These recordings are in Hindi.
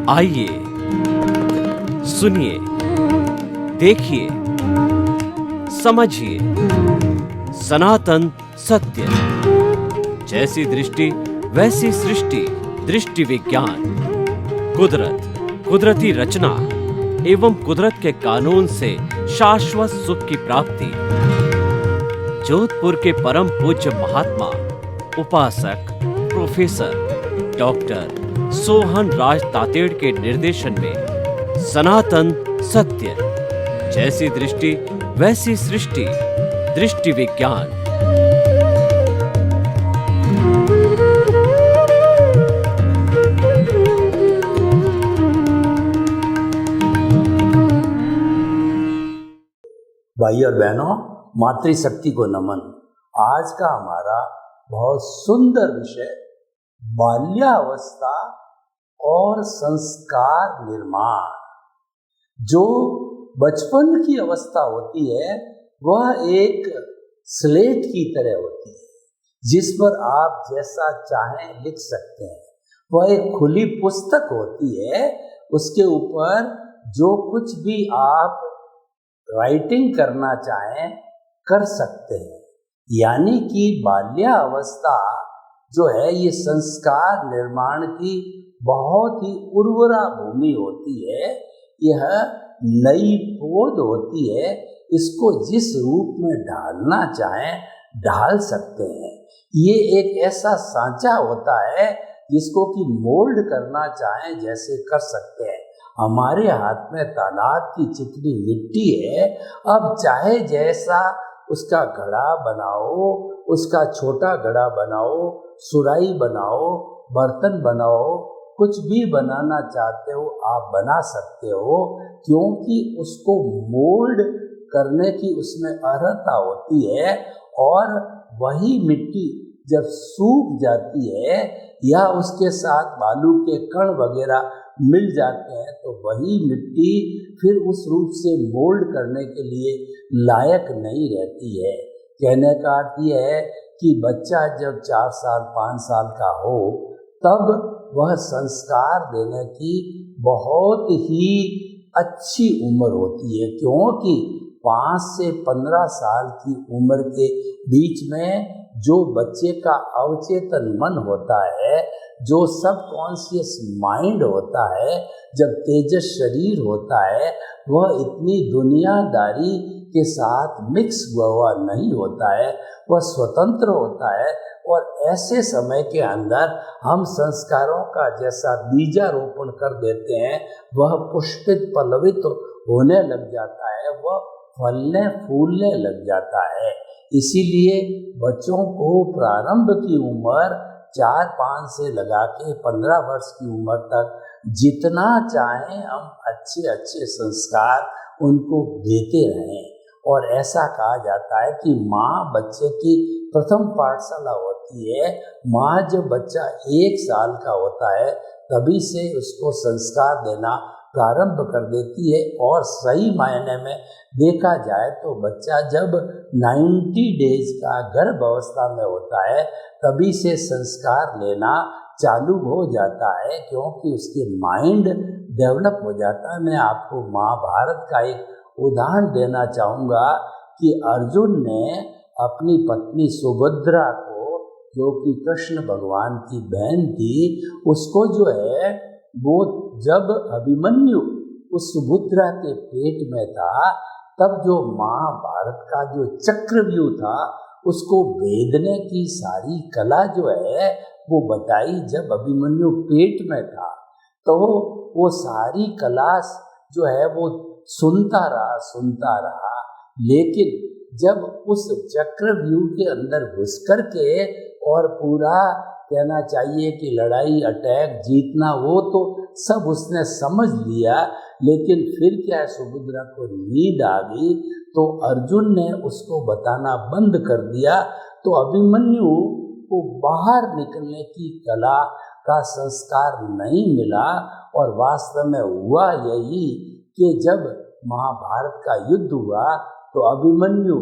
आइए सुनिए, देखिए, समझिए सनातन सत्य। जैसी दृष्टि वैसी सृष्टि, दृष्टि विज्ञान। कुदरत, कुदरती रचना एवं कुदरत के कानून से शाश्वत सुख की प्राप्ति। जोधपुर के परम पूज्य महात्मा उपासक प्रोफेसर डॉक्टर सोहन राज तातेड़ के निर्देशन में सनातन सत्य। जैसी दृष्टि वैसी सृष्टि, दृष्टि विज्ञान। भाई और बहनों, मातृशक्ति को नमन। आज का हमारा बहुत सुंदर विषय बाल्यावस्था और संस्कार निर्माण। जो बचपन की अवस्था होती है वह एक स्लेट की तरह होती है, जिस पर आप जैसा चाहें लिख सकते हैं। वह एक खुली पुस्तक होती है, उसके ऊपर जो कुछ भी आप राइटिंग करना चाहें कर सकते हैं। यानी कि बाल्यावस्था जो है ये संस्कार निर्माण की बहुत ही उर्वरा भूमि होती है। यह नई पौध होती है, इसको जिस रूप में ढालना चाहें ढाल सकते हैं। ये एक ऐसा सांचा होता है जिसको कि मोल्ड करना चाहें जैसे कर सकते हैं। हमारे हाथ में तालाब की चिकनी मिट्टी है, अब चाहे जैसा उसका घड़ा बनाओ, उसका छोटा घड़ा बनाओ, सुराही बनाओ, बर्तन बनाओ, कुछ भी बनाना चाहते हो आप बना सकते हो, क्योंकि उसको मोल्ड करने की उसमें अर्हता होती है। और वही मिट्टी जब सूख जाती है या उसके साथ बालू के कण वगैरह मिल जाते हैं तो वही मिट्टी फिर उस रूप से मोल्ड करने के लिए लायक नहीं रहती है। कहने का अर्थ यह है कि बच्चा जब 4 साल 5 साल का हो तब वह संस्कार देने की बहुत ही अच्छी उम्र होती है, क्योंकि 5 से 15 साल की उम्र के बीच में जो बच्चे का अवचेतन मन होता है, जो सबकॉन्शियस माइंड होता है, जब तेजस शरीर होता है, वह इतनी दुनियादारी के साथ मिक्स हुआ नहीं होता है, वह स्वतंत्र होता है। और ऐसे समय के अंदर हम संस्कारों का जैसा बीजारोपण कर देते हैं, वह पुष्पित पल्लवित होने लग जाता है, वह फलने फूलने लग जाता है। इसीलिए बच्चों को प्रारंभ की उम्र 4-5 से लगा के 15 वर्ष की उम्र तक जितना चाहें हम अच्छे अच्छे संस्कार उनको देते रहें। और ऐसा कहा जाता है कि माँ बच्चे की प्रथम पाठशाला होती है। माँ जब बच्चा 1 साल का होता है तभी से उसको संस्कार देना प्रारंभ कर देती है। और सही मायने में देखा जाए तो बच्चा जब 90 डेज का गर्भ अवस्था में होता है तभी से संस्कार लेना चालू हो जाता है, क्योंकि उसके माइंड डेवलप हो जाता है। मैं आपको महाभारत का एक उदाहरण देना चाहूँगा कि अर्जुन ने अपनी पत्नी सुभद्रा को, जो कि कृष्ण भगवान की बहन थी, उसको जो है वो जब अभिमन्यु उस सुभद्रा के पेट में था तब जो महाभारत का जो चक्रव्यूह था उसको भेदने की सारी कला जो है वो बताई। जब अभिमन्यु पेट में था तो वो सारी कला जो है वो सुनता रहा, लेकिन जब उस चक्रव्यूह के अंदर घुस कर के और पूरा कहना चाहिए कि लड़ाई अटैक जीतना वो तो सब उसने समझ लिया, लेकिन फिर क्या है, सुभद्रा को नींद आ गई तो अर्जुन ने उसको बताना बंद कर दिया। तो अभिमन्यु को बाहर निकलने की कला का संस्कार नहीं मिला। और वास्तव में हुआ यही कि जब महाभारत का युद्ध हुआ तो अभिमन्यु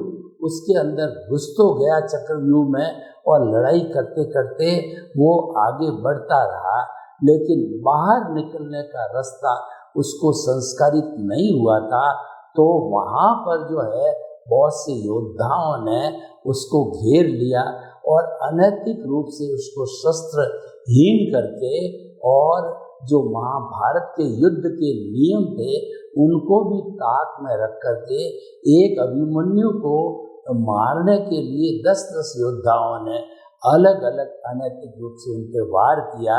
उसके अंदर घुस तो गया चक्रव्यूह में और लड़ाई करते करते वो आगे बढ़ता रहा, लेकिन बाहर निकलने का रास्ता उसको संस्कारित नहीं हुआ था, तो वहाँ पर जो है बहुत से योद्धाओं ने उसको घेर लिया और अनैतिक रूप से उसको शस्त्रहीन करके और जो महाभारत के युद्ध के नियम थे उनको भी ताक में रख करके एक अभिमन्यु को मारने के लिए 10-10 योद्धाओं ने अलग अलग अनैतिक रूप से उन पर वार किया,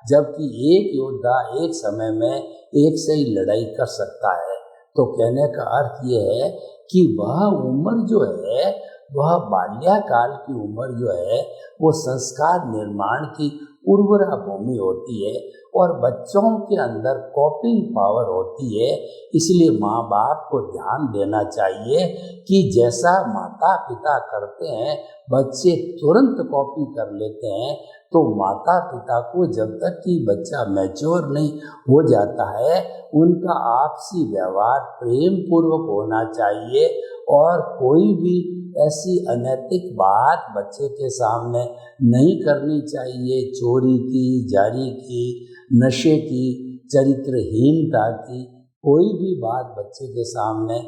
जबकि एक योद्धा एक समय में एक से ही लड़ाई कर सकता है। तो कहने का अर्थ ये है कि वह उम्र जो है, वह बाल्याकाल की उम्र जो है, वो संस्कार निर्माण की उर्वरा भूमि होती है और बच्चों के अंदर कॉपिंग पावर होती है। इसलिए माँ बाप को ध्यान देना चाहिए कि जैसा माता पिता करते हैं बच्चे तुरंत कॉपी कर लेते हैं। तो माता पिता को जब तक कि बच्चा मैच्योर नहीं हो जाता है, उनका आपसी व्यवहार प्रेम पूर्वक होना चाहिए और कोई भी ऐसी अनैतिक बात बच्चे के सामने नहीं करनी चाहिए। चोरी की, जारी की, नशे की, चरित्रहीनता की कोई भी बात बच्चे के सामने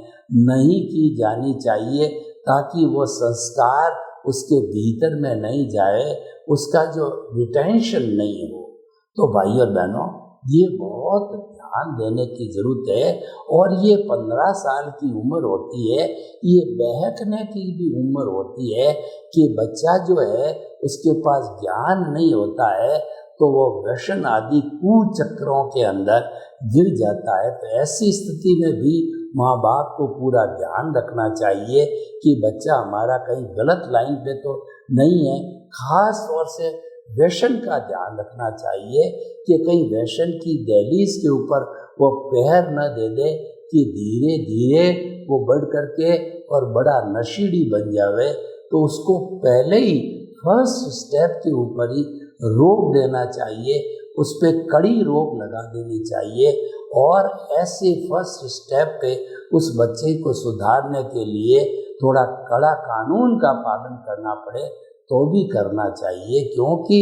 नहीं की जानी चाहिए, ताकि वो संस्कार उसके भीतर में नहीं जाए, उसका जो रिटेंशन नहीं हो। तो भाई और बहनों, ये बहुत ध्यान देने की ज़रूरत है। और ये 15 साल की उम्र होती है, ये बहकने की भी उम्र होती है कि बच्चा जो है उसके पास ज्ञान नहीं होता है, तो वो व्यसन आदि कुचक्रों के अंदर गिर जाता है। तो ऐसी स्थिति में भी माँ बाप को पूरा ध्यान रखना चाहिए कि बच्चा हमारा कहीं गलत लाइन पे तो नहीं है। खास तौर से व्यसन का ध्यान रखना चाहिए कि कहीं व्यसन की दहलीज के ऊपर वो पैर न दे दे कि धीरे धीरे वो बढ़ करके और बड़ा नशीड़ी बन जावे। तो उसको पहले ही फर्स्ट स्टेप के ऊपर ही रोक देना चाहिए, उस पर कड़ी रोक लगा देनी चाहिए। और ऐसे फर्स्ट स्टेप पे उस बच्चे को सुधारने के लिए थोड़ा कड़ा कानून का पालन करना पड़े तो भी करना चाहिए, क्योंकि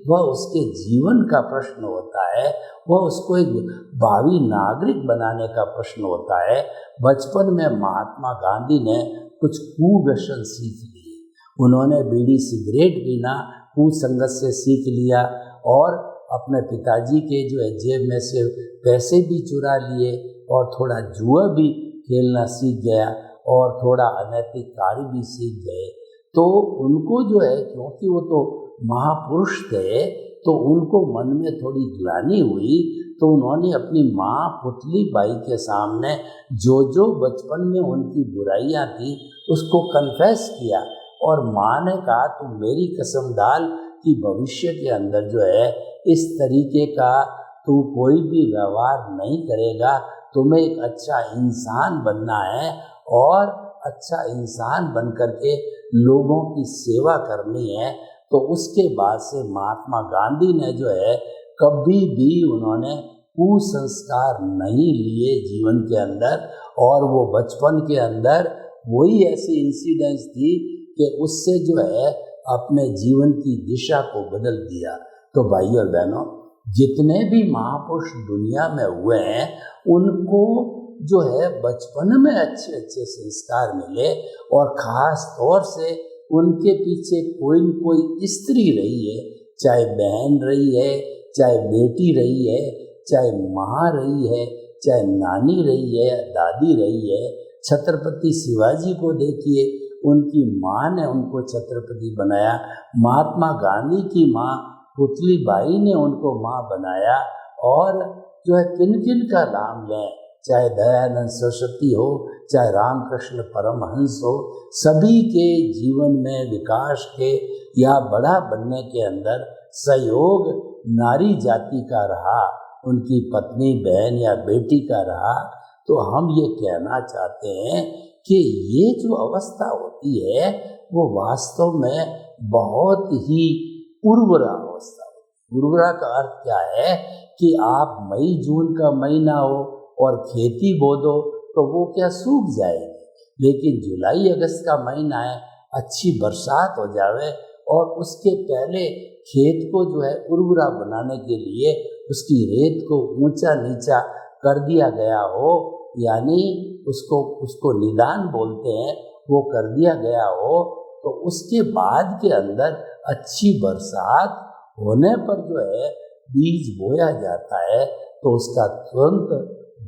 वह उसके जीवन का प्रश्न होता है, वह उसको एक भावी नागरिक बनाने का प्रश्न होता है। बचपन में महात्मा गांधी ने कुछ कुव्यसन सीख लिए। उन्होंने बीड़ी सिगरेट पीना कुसंगत से सीख लिया और अपने पिताजी के जो है जेब में से पैसे भी चुरा लिए और थोड़ा जुआ भी खेलना सीख गया और थोड़ा अनैतिक कार्य भी सीख गए। तो उनको जो है, क्योंकि वो तो महापुरुष थे, तो उनको मन में थोड़ी ग्लानि हुई, तो उन्होंने अपनी माँ पुतली बाई के सामने जो जो बचपन में उनकी बुराइयाँ थी उसको कन्फेस किया। और माँ ने कहा, तुम मेरी कसम डाल कि भविष्य के अंदर जो है इस तरीके का तू कोई भी व्यवहार नहीं करेगा, तुम्हें एक अच्छा इंसान बनना है और अच्छा इंसान बन करके लोगों की सेवा करनी है। तो उसके बाद से महात्मा गांधी ने जो है कभी भी उन्होंने कुसंस्कार नहीं लिए जीवन के अंदर, और वो बचपन के अंदर वही ऐसी इंसिडेंट्स थी कि उससे जो है अपने जीवन की दिशा को बदल दिया। तो भाई और बहनों, जितने भी महापुरुष दुनिया में हुए हैं उनको जो है बचपन में अच्छे अच्छे संस्कार मिले, और ख़ास तौर से उनके पीछे कोई न कोई स्त्री रही है, चाहे बहन रही है, चाहे बेटी रही है, चाहे माँ रही है, चाहे नानी रही है, दादी रही है। छत्रपति शिवाजी को देखिए, उनकी माँ ने उनको छत्रपति बनाया। महात्मा गांधी की माँ पुतली बाई ने उनको माँ बनाया। और जो है किन किन का नाम लें, चाहे दयानंद सरस्वती हो, चाहे रामकृष्ण परमहंस हो, सभी के जीवन में विकास के या बड़ा बनने के अंदर सहयोग नारी जाति का रहा, उनकी पत्नी, बहन या बेटी का रहा। तो हम ये कहना चाहते हैं कि ये जो अवस्था होती है वो वास्तव में बहुत ही उर्वरा अवस्था होती है। उर्वरा का अर्थ क्या है कि आप मई जून का महीना हो और खेती बो दो तो वो क्या सूख जाएगी, लेकिन जुलाई अगस्त का महीना है, अच्छी बरसात हो जावे और उसके पहले खेत को जो है उर्वरा बनाने के लिए उसकी रेत को ऊंचा नीचा कर दिया गया हो, यानी उसको निदान बोलते हैं, वो कर दिया गया हो, तो उसके बाद के अंदर अच्छी बरसात होने पर जो है बीज बोया जाता है तो उसका तुरंत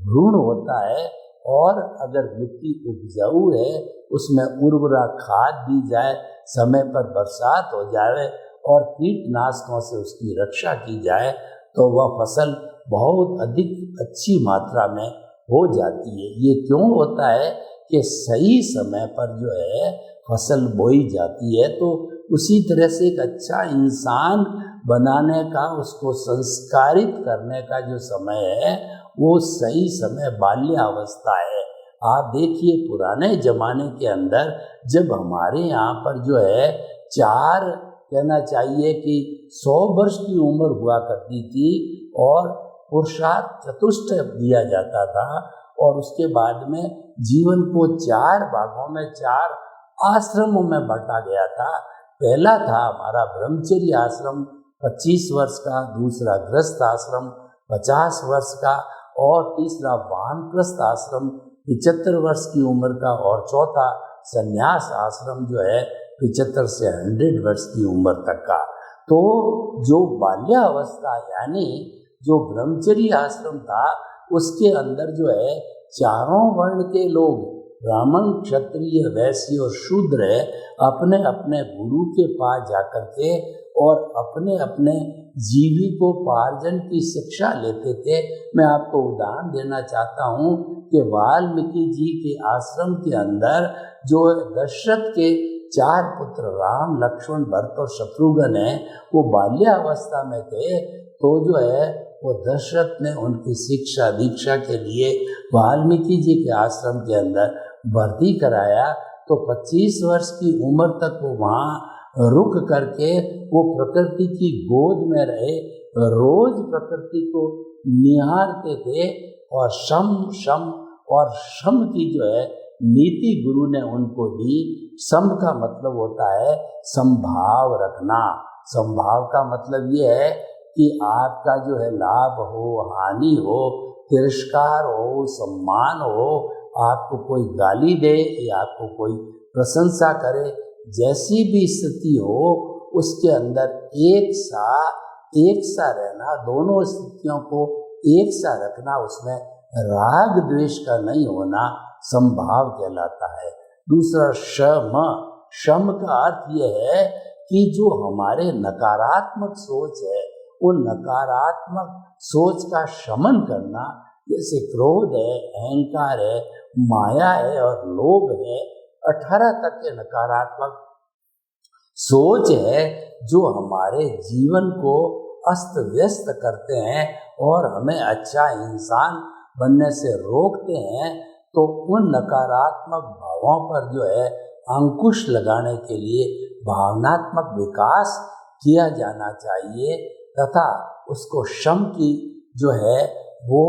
भ्रूण होता है। और अगर मिट्टी उपजाऊ है, उसमें उर्वरा खाद दी जाए, समय पर बरसात हो जाए और कीटनाशकों से उसकी रक्षा की जाए, तो वह फसल बहुत अधिक अच्छी मात्रा में हो जाती है। ये क्यों होता है कि सही समय पर जो है फसल बोई जाती है। तो उसी तरह से एक अच्छा इंसान बनाने का, उसको संस्कारित करने का जो समय है वो सही समय बाल्यावस्था है। आप देखिए पुराने जमाने के अंदर जब हमारे यहाँ पर जो है 4 कहना चाहिए कि 100 वर्ष की उम्र हुआ करती थी और पुरुषार्थ चतुष्ट दिया जाता था, और उसके बाद में जीवन को 4 भागों में 4 आश्रमों में बांटा गया था। पहला था हमारा ब्रह्मचर्य आश्रम 25 वर्ष का, दूसरा गृहस्थ आश्रम 50 वर्ष का, और तीसरा वानप्रस्थ आश्रम 75 वर्ष की उम्र का, और चौथा संन्यास आश्रम जो है 75 से 100 वर्ष की उम्र तक का। तो जो बाल्यावस्था यानी जो ब्रह्मचर्य आश्रम था, उसके अंदर जो है चारों वर्ण के लोग, ब्राह्मण, क्षत्रिय, वैश्य और शूद्र, अपने अपने गुरु के पास जाकर के और अपने अपने जीविकोपार्जन की शिक्षा लेते थे। मैं आपको उदाहरण देना चाहता हूँ कि वाल्मीकि जी के आश्रम के अंदर जो दशरथ के 4 पुत्र राम, लक्ष्मण, भरत और शत्रुघ्न हैं, वो बाल्यावस्था में थे। तो जो है वो दशरथ ने उनकी शिक्षा दीक्षा के लिए वाल्मीकि जी के आश्रम के अंदर भर्ती कराया। तो 25 वर्ष की उम्र तक वो वहाँ रुक करके वो प्रकृति की गोद में रहे, रोज प्रकृति को निहारते थे, और शम की जो है नीति गुरु ने उनको दी। सम का मतलब होता है संभाव रखना। संभाव का मतलब ये है कि आपका जो है लाभ हो, हानि हो, तिरस्कार हो, सम्मान हो, आपको कोई गाली दे या आपको कोई प्रशंसा करे, जैसी भी स्थिति हो उसके अंदर एक सा रहना, दोनों स्थितियों को एक सा रखना, उसमें राग द्वेष का नहीं होना संभाव कहलाता है। दूसरा शम का अर्थ यह है कि जो हमारे नकारात्मक सोच है, वो नकारात्मक सोच का शमन करना, जैसे क्रोध है, अहंकार है, माया है और लोभ है, 18 तक के नकारात्मक सोच है जो हमारे जीवन को अस्त व्यस्त करते हैं और हमें अच्छा इंसान बनने से रोकते हैं। तो उन नकारात्मक भावों पर जो है अंकुश लगाने के लिए भावनात्मक विकास किया जाना चाहिए, तथा उसको शम की जो है वो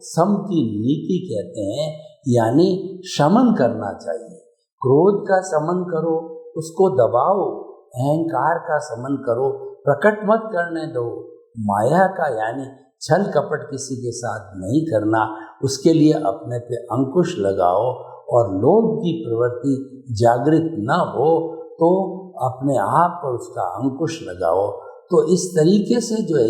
सम की नीति कहते हैं, यानी शमन करना चाहिए। क्रोध का शमन करो, उसको दबाओ, अहंकार का शमन करो, प्रकट मत करने दो, माया का यानी छल कपट किसी के साथ नहीं करना, उसके लिए अपने पे अंकुश लगाओ, और लोभ की प्रवृत्ति जागृत न हो तो अपने आप पर उसका अंकुश लगाओ। तो इस तरीके से जो है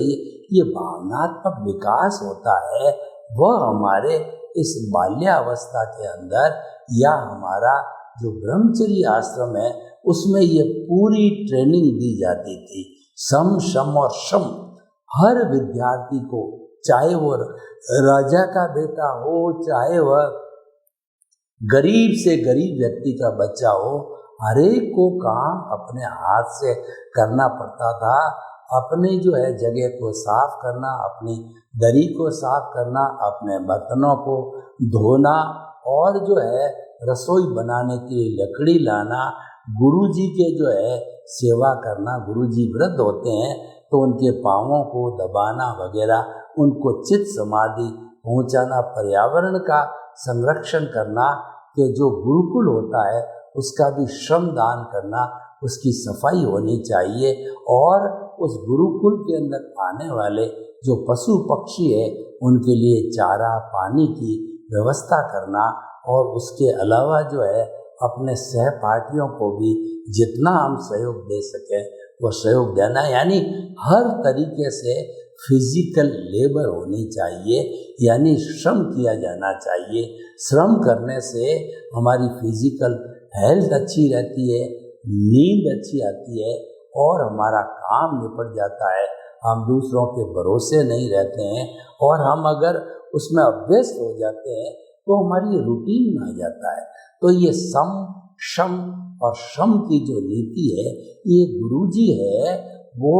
ये भावनात्मक विकास होता है, वह हमारे इस बाल्यावस्था के अंदर, या हमारा जो ब्रह्मचर्य आश्रम है उसमें ये पूरी ट्रेनिंग दी जाती थी। सम, शम और शम हर विद्यार्थी को, चाहे वो राजा का बेटा हो, चाहे वह गरीब से गरीब व्यक्ति का बच्चा हो, हर एक को काम अपने हाथ से करना पड़ता था। अपनी जो है जगह को साफ करना, अपनी दरी को साफ करना, अपने बर्तनों को धोना, और जो है रसोई बनाने के लिए लकड़ी लाना, गुरुजी के जो है सेवा करना। गुरुजी वृद्ध होते हैं तो उनके पाँवों को दबाना वगैरह, उनको चित्त समाधि पहुंचाना, पर्यावरण का संरक्षण करना, कि जो गुरुकुल होता है उसका भी श्रम दान करना, उसकी सफाई होनी चाहिए, और उस गुरुकुल के अंदर आने वाले जो पशु पक्षी है उनके लिए चारा पानी की व्यवस्था करना, और उसके अलावा जो है अपने सहपाठियों को भी जितना हम सहयोग दे सकें वो सहयोग देना, यानी हर तरीके से फिजिकल लेबर होनी चाहिए, यानी श्रम किया जाना चाहिए। श्रम करने से हमारी फिजिकल हेल्थ अच्छी रहती है, नींद अच्छी आती है और हमारा काम निपट जाता है। हम दूसरों के भरोसे नहीं रहते हैं, और हम अगर उसमें अभ्यस्त हो जाते हैं तो हमारी रूटीन में आ जाता है। तो ये सम शम और श्रम की जो नीति है, ये गुरुजी है वो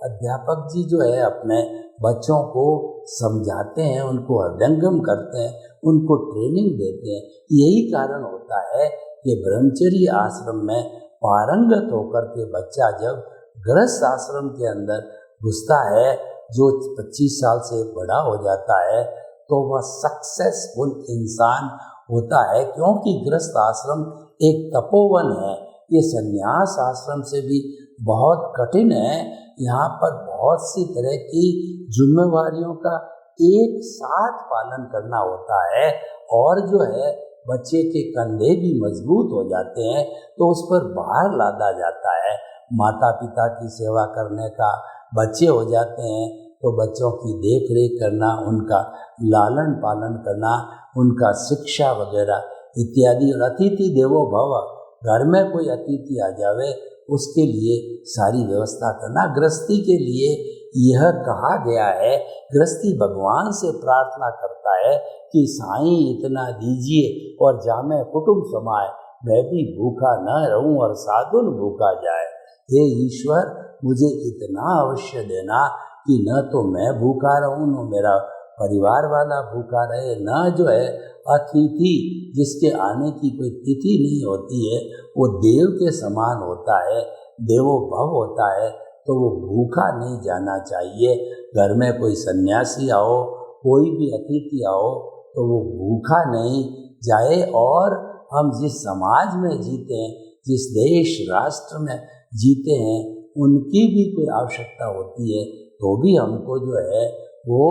अध्यापक जी जो है अपने बच्चों को समझाते हैं, उनको हृदयंगम करते हैं, उनको ट्रेनिंग देते हैं। यही कारण होता है कि ब्रह्मचर्य आश्रम में पारंगत होकर के बच्चा जब गृहस्थ आश्रम के अंदर घुसता है, जो 25 साल से बड़ा हो जाता है, तो वह सक्सेसफुल इंसान होता है। क्योंकि गृहस्थ आश्रम एक तपोवन है, ये संन्यास आश्रम से भी बहुत कठिन है। यहाँ पर बहुत सी तरह की जिम्मेवारियों का एक साथ पालन करना होता है, और जो है बच्चे के कंधे भी मजबूत हो जाते हैं तो उस पर भार लादा जाता है। माता पिता की सेवा करने का बच्चे हो जाते हैं तो बच्चों की देख रेख करना, उनका लालन पालन करना, उनका शिक्षा वगैरह इत्यादि। और अतिथि देवो भव, घर में कोई अतिथि आ जावे उसके लिए सारी व्यवस्था करना। गृहस्थी के लिए यह कहा गया है, गृहस्थी भगवान से प्रार्थना करता है कि साईं इतना दीजिए और जामे कुटुंब समाए, मैं भी भूखा न रहूं और साधुन भूखा जाए। हे ईश्वर, मुझे इतना अवश्य देना कि न तो मैं भूखा रहूं, न मेरा परिवार वाला भूखा रहे, न जो है अतिथि जिसके आने की कोई तिथि नहीं होती है वो देव के समान होता है, देवो भव होता है, तो वो भूखा नहीं जाना चाहिए। घर में कोई सन्यासी आओ, कोई भी अतिथि आओ, तो वो भूखा नहीं जाए। और हम जिस समाज में जीते हैं, जिस देश राष्ट्र में जीते हैं, उनकी भी कोई आवश्यकता होती है तो भी हमको जो है वो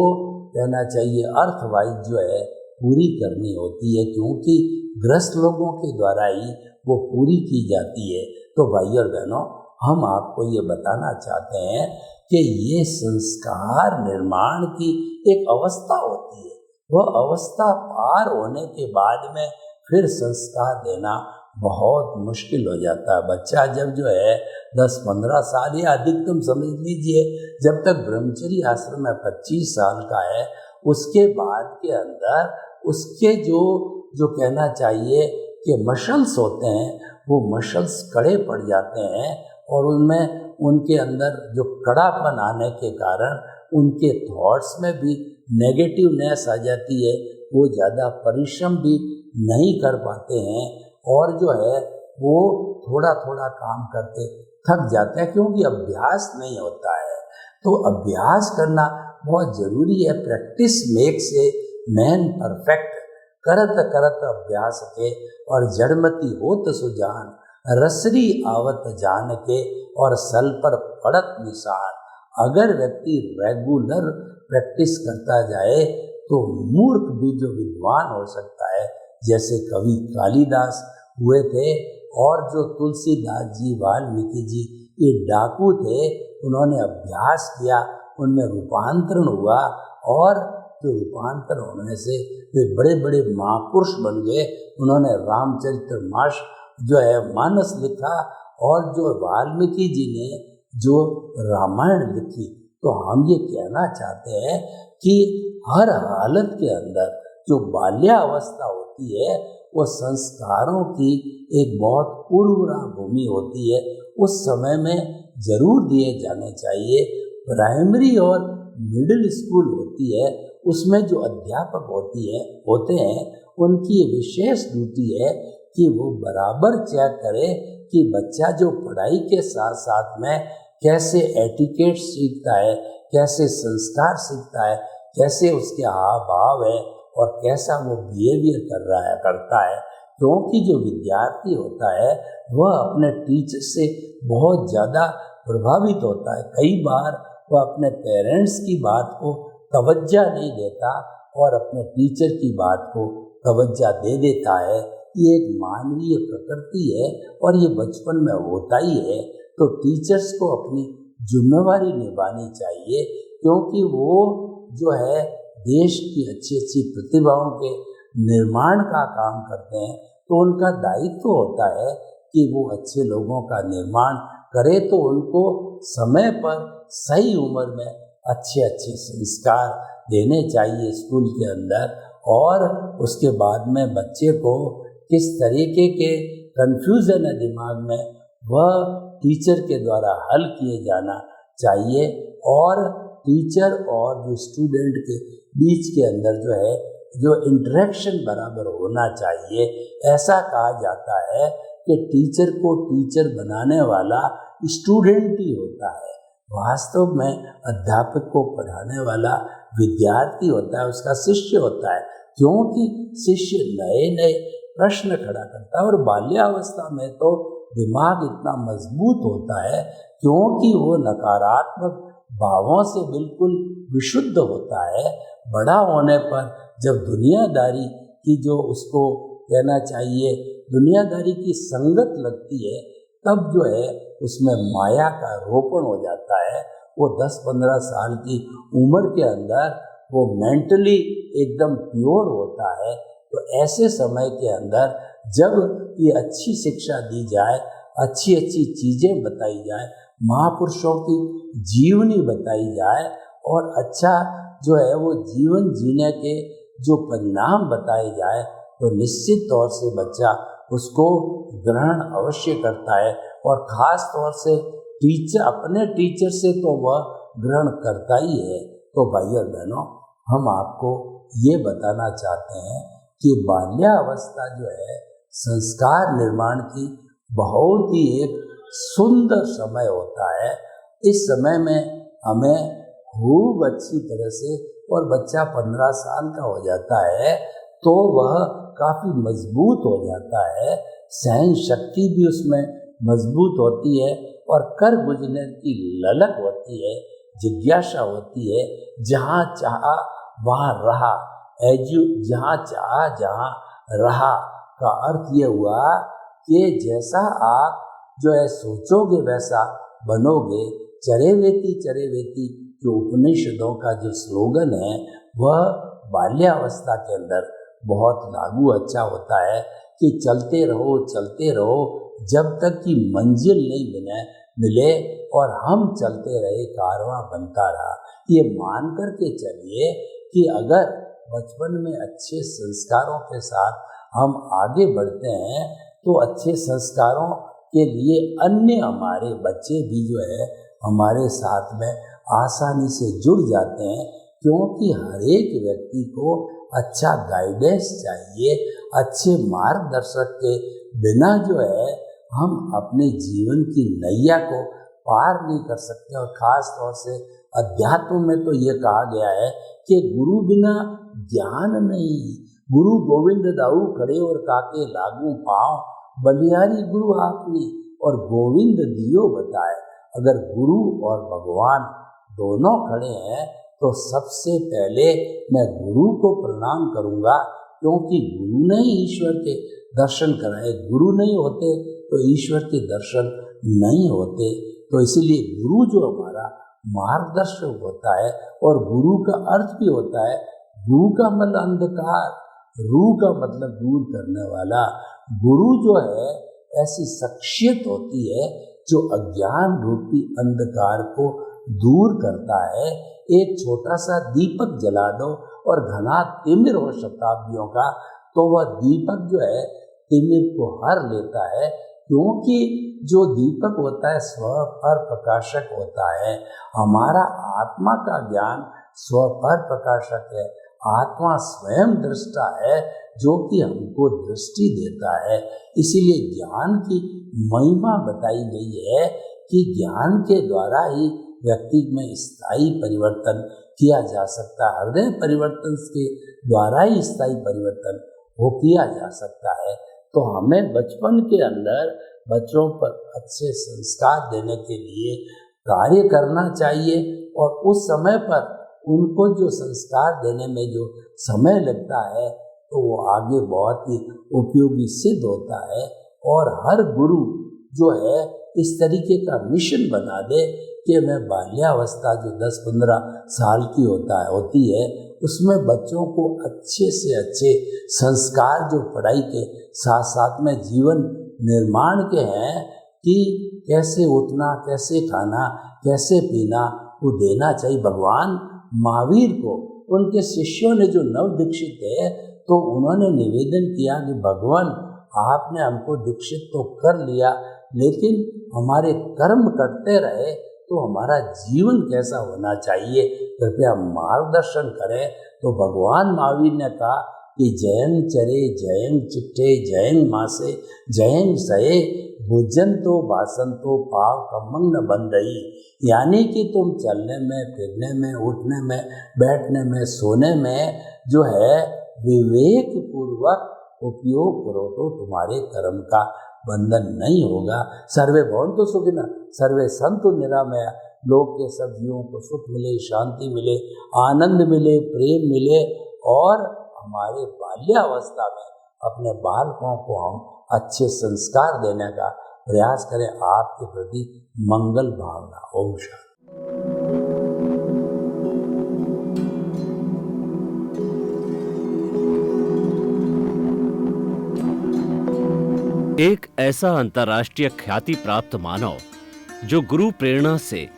कहना चाहिए अर्थवाइज जो है पूरी करनी होती है, क्योंकि ग्रस्त लोगों के द्वारा ही वो पूरी की जाती है। तो भाई और बहनों, हम आपको ये बताना चाहते हैं कि ये संस्कार निर्माण की एक अवस्था होती है। वह अवस्था पार होने के बाद में फिर संस्कार देना बहुत मुश्किल हो जाता है। बच्चा जब जो है 10-15 साल या अधिकतम समझ लीजिए, जब तक ब्रह्मचर्य आश्रम में 25 साल का है, उसके बाद के अंदर उसके जो कहना चाहिए कि मशल्स होते हैं, वो मशल्स कड़े पड़ जाते हैं, और उनमें उनके अंदर जो कड़ापन आने के कारण उनके थॉट्स में भी नेगेटिवनेस आ जाती है। वो ज़्यादा परिश्रम भी नहीं कर पाते हैं, और जो है वो थोड़ा थोड़ा काम करते थक जाते हैं, क्योंकि अभ्यास नहीं होता है। तो अभ्यास करना बहुत ज़रूरी है। Practice makes a man perfect, करत करत अभ्यास के और जड़मती होत सुजान, रसरी आवत जान के और सल पर पड़त निशान। अगर व्यक्ति रेगुलर प्रैक्टिस करता जाए तो मूर्ख भी जो विद्वान हो सकता है, जैसे कवि कालिदास हुए थे, और जो तुलसीदास जी, वाल्मीकि जी, ये डाकू थे, उन्होंने अभ्यास किया, उनमें रूपांतरण हुआ, और जो रूपांतरण होने से वे बड़े बड़े महापुरुष बन गए। उन्होंने रामचरितमानस जो है मानस लिखा, और जो वाल्मीकि जी ने जो रामायण लिखी। तो हम ये कहना चाहते हैं कि हर हालत के अंदर जो बाल्यावस्था होती है वो संस्कारों की एक बहुत उर्वरा भूमि होती है। उस समय में जरूर दिए जाने चाहिए। प्राइमरी और मिडिल स्कूल होती है, उसमें जो अध्यापक होते हैं, उनकी विशेष ड्यूटी है कि वो बराबर चेक करे कि बच्चा जो पढ़ाई के साथ साथ में कैसे एटिकेट सीखता है, कैसे संस्कार सीखता है, कैसे उसके हाव भाव है, और कैसा वो बिहेवियर करता है। क्योंकि जो विद्यार्थी होता है वह अपने टीचर से बहुत ज़्यादा प्रभावित होता है। कई बार वह अपने पेरेंट्स की बात को तवज्जो नहीं देता और अपने टीचर की बात को तवज्जो दे देता है। ये एक मानवीय प्रकृति है और ये बचपन में होता ही है। तो टीचर्स को अपनी जिम्मेवारी निभानी चाहिए, क्योंकि वो जो है देश की अच्छी अच्छी प्रतिभाओं के निर्माण का काम करते हैं। तो उनका दायित्व होता है कि वो अच्छे लोगों का निर्माण करे, तो उनको समय पर सही उम्र में अच्छे अच्छे संस्कार देने चाहिए स्कूल के अंदर। और उसके बाद में बच्चे को किस तरीके के कन्फ्यूज़न है दिमाग में, वह टीचर के द्वारा हल किए जाना चाहिए। और टीचर और जो स्टूडेंट के बीच के अंदर जो है जो इंटरेक्शन बराबर होना चाहिए। ऐसा कहा जाता है कि टीचर को टीचर बनाने वाला स्टूडेंट ही होता है। वास्तव में अध्यापक को पढ़ाने वाला विद्यार्थी होता है, उसका शिष्य होता है, क्योंकि शिष्य नए नए प्रश्न खड़ा करता है। और बाल्यावस्था में तो दिमाग इतना मजबूत होता है क्योंकि वो नकारात्मक भावों से बिल्कुल विशुद्ध होता है। बड़ा होने पर जब दुनियादारी की जो उसको कहना चाहिए दुनियादारी की संगत लगती है, तब जो है उसमें माया का रोपण हो जाता है। वो 10-15 साल की उम्र के अंदर वो मेंटली एकदम प्योर होता है। तो ऐसे समय के अंदर जब ये अच्छी शिक्षा दी जाए, अच्छी अच्छी चीज़ें बताई जाए, महापुरुषों की जीवनी बताई जाए और अच्छा जो है वो जीवन जीने के जो परिणाम बताए जाए, तो निश्चित तौर से बच्चा उसको ग्रहण अवश्य करता है। और ख़ास तौर से टीचर, अपने टीचर से तो वह ग्रहण करता ही है। तो भाई और बहनों, हम आपको ये बताना चाहते हैं कि बाल्यावस्था जो है संस्कार निर्माण की बहुत ही एक सुंदर समय होता है। इस समय में हमें खूब अच्छी तरह से, और बच्चा 15 साल का हो जाता है तो वह काफ़ी मजबूत हो जाता है, सहन शक्ति भी उसमें मजबूत होती है और कर बुझने की ललक होती है, जिज्ञासा होती है। जहाँ चाहा वहाँ रहा, जहाँ चाहा जहाँ रहा का अर्थ ये हुआ कि जैसा आप जो है सोचोगे वैसा बनोगे। चरेवेति जो उपनिषदों का जो स्लोगन है वह बाल्यावस्था के अंदर बहुत लागू अच्छा होता है कि चलते रहो जब तक कि मंजिल नहीं मिले और हम चलते रहे, कारवां बनता रहा। ये मान कर के चलिए कि अगर बचपन में अच्छे संस्कारों के साथ हम आगे बढ़ते हैं तो अच्छे संस्कारों के लिए अन्य हमारे बच्चे भी जो है हमारे साथ में आसानी से जुड़ जाते हैं, क्योंकि हर एक व्यक्ति को अच्छा गाइडेंस चाहिए। अच्छे मार्गदर्शक के बिना जो है हम अपने जीवन की नैया को पार नहीं कर सकते। और ख़ास तौर से अध्यात्म में तो ये कहा गया है कि गुरु बिना ज्ञान नहीं। गुरु गोविंद दाऊ खड़े और काके लागू पाँव, बलिहारी गुरु आपनी और गोविंद दियो बताए। अगर गुरु और भगवान दोनों खड़े हैं तो सबसे पहले मैं गुरु को प्रणाम करूंगा, क्योंकि गुरु ने ही ईश्वर के दर्शन कराए। गुरु नहीं होते तो ईश्वर के दर्शन नहीं होते। तो इसीलिए गुरु जो हमारा मार्गदर्शक होता है, और गुरु का अर्थ भी होता है, गुरु का मतलब अंधकार, रू का मतलब दूर करने वाला। गुरु जो है ऐसी शख्सियत होती है जो अज्ञान रूपी अंधकार को दूर करता है। एक छोटा सा दीपक जला दो और घना तिमिर हो शताब्दियों का, तो वह दीपक जो है तिमिर को हर लेता है, क्योंकि जो दीपक होता है स्व पर प्रकाशक होता है। हमारा आत्मा का ज्ञान स्व पर प्रकाशक है। आत्मा स्वयं दृष्टा है जो कि हमको दृष्टि देता है। इसीलिए ज्ञान की महिमा बताई गई है कि ज्ञान के द्वारा ही व्यक्ति में स्थायी परिवर्तन किया जा सकता है। हृदय परिवर्तन के द्वारा ही स्थायी परिवर्तन वो किया जा सकता है। तो हमें बचपन के अंदर बच्चों पर अच्छे संस्कार देने के लिए कार्य करना चाहिए। और उस समय पर उनको जो संस्कार देने में जो समय लगता है तो वो आगे बहुत ही उपयोगी सिद्ध होता है। और हर गुरु जो है इस तरीके का मिशन बना दे कि मैं बाल्यावस्था जो 10-15 साल की होती है उसमें बच्चों को अच्छे से अच्छे संस्कार जो पढ़ाई के साथ साथ में जीवन निर्माण के हैं कि कैसे उठना, कैसे खाना, कैसे पीना, वो देना चाहिए। भगवान महावीर को उनके शिष्यों ने जो नव दीक्षित है तो उन्होंने निवेदन किया कि भगवान आपने हमको दीक्षित तो कर लिया, लेकिन हमारे कर्म करते रहे तो हमारा जीवन कैसा होना चाहिए, कृपया मार्गदर्शन करें। तो भगवान महावीर ने कहा कि जयं चरे जयं चिट्ठे जयं मासे जयं सये भोजन तो भाषण तो पाव कमंग न बन रही। यानी कि तुम चलने में, फिरने में, उठने में, बैठने में, सोने में जो है विवेक पूर्वक उपयोग करो तो तुम्हारे कर्म का बंधन नहीं होगा। सर्वे भवन्तु सुखिनः सर्वे सन्तु निरामया। लोक के सब जीवों को सुख मिले, शांति मिले, आनंद मिले, प्रेम मिले और हमारे बाल्यावस्था में अपने बालकों को हम अच्छे संस्कार देने का प्रयास करें। आपके प्रति मंगल भावना। ओम शांति। एक ऐसा अंतर्राष्ट्रीय ख्याति प्राप्त मानव जो गुरु प्रेरणा से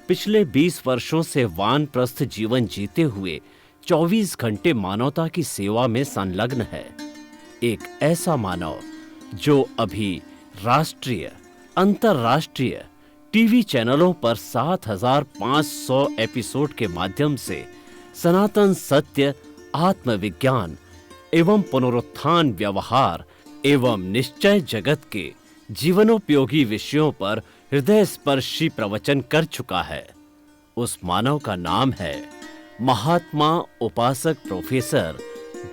पिछले 20 वर्षों से वानप्रस्थ जीवन जीते हुए 24 घंटे मानवता की सेवा में संलग्न है। एक ऐसा मानव जो अभी राष्ट्रीय, अंतर्राष्ट्रीय टीवी चैनलों पर 7,500 एपिसोड के माध्यम से सनातन सत्य, आत्मविज्ञान एवं पुनरुत्थान, व्यवहार एवं निश्चय जगत के जीवनोपयोगी विषयों पर हृदय स्पर्शी प्रवचन कर चुका है। उस मानव का नाम है महात्मा उपासक प्रोफेसर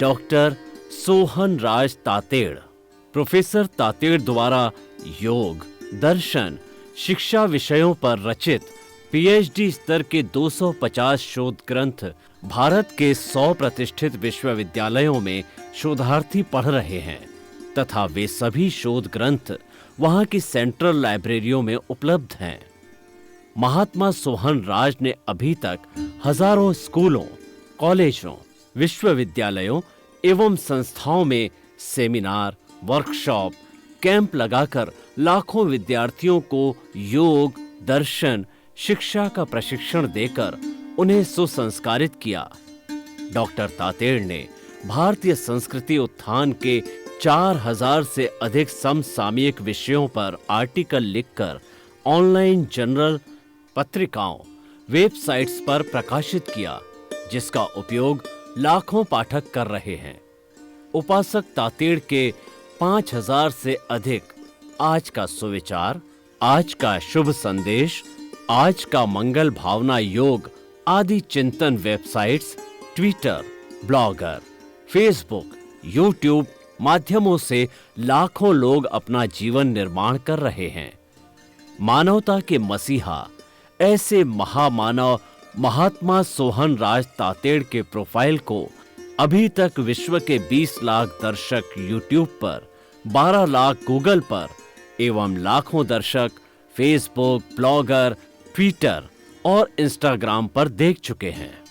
डॉक्टर सोहन राज तातेड़। प्रोफेसर तातेड़ द्वारा योग, दर्शन, शिक्षा विषयों पर रचित पीएचडी स्तर के 250 शोध ग्रंथ भारत के 100 प्रतिष्ठित विश्वविद्यालयों में शोधार्थी पढ़ रहे हैं तथा वे सभी शोध ग्रंथ वहां की सेंट्रल लाइब्रेरियों में उपलब्ध हैं। महात्मा सोहन राज ने अभी तक हजारों स्कूलों, कॉलेजों, विश्वविद्यालयों एवं संस्थाओं में सेमिनार, वर्कशॉप, कैंप लगाकर लाखों विद्यार्थियों को योग, दर्शन, शिक्षा का प्रशिक्षण देकर उन्हें सुसंस्कारित किया। डॉक्टर तातेड़ ने भारतीय संस्कृति उत्थान के 4000 से अधिक समसामयिक विषयों पर आर्टिकल लिखकर ऑनलाइन जर्नल, पत्रिकाओं, वेबसाइट्स पर प्रकाशित किया, जिसका उपयोग लाखों पाठक कर रहे हैं। उपासक तातेड़ के 5000 से अधिक आज का सुविचार, आज का शुभ संदेश, आज का मंगल भावना योग आदि चिंतन websites, Twitter, blogger, Facebook, YouTube माध्यमों से लाखों लोग अपना जीवन निर्माण कर रहे हैं। मानवता के मसीहा ऐसे महामानव महात्मा सोहन राज तातेड़ के प्रोफाइल को अभी तक विश्व के 20 लाख दर्शक यूट्यूब पर, 12 लाख गूगल पर एवं लाखों दर्शक फेसबुक, ब्लॉगर, ट्विटर और इंस्टाग्राम पर देख चुके हैं।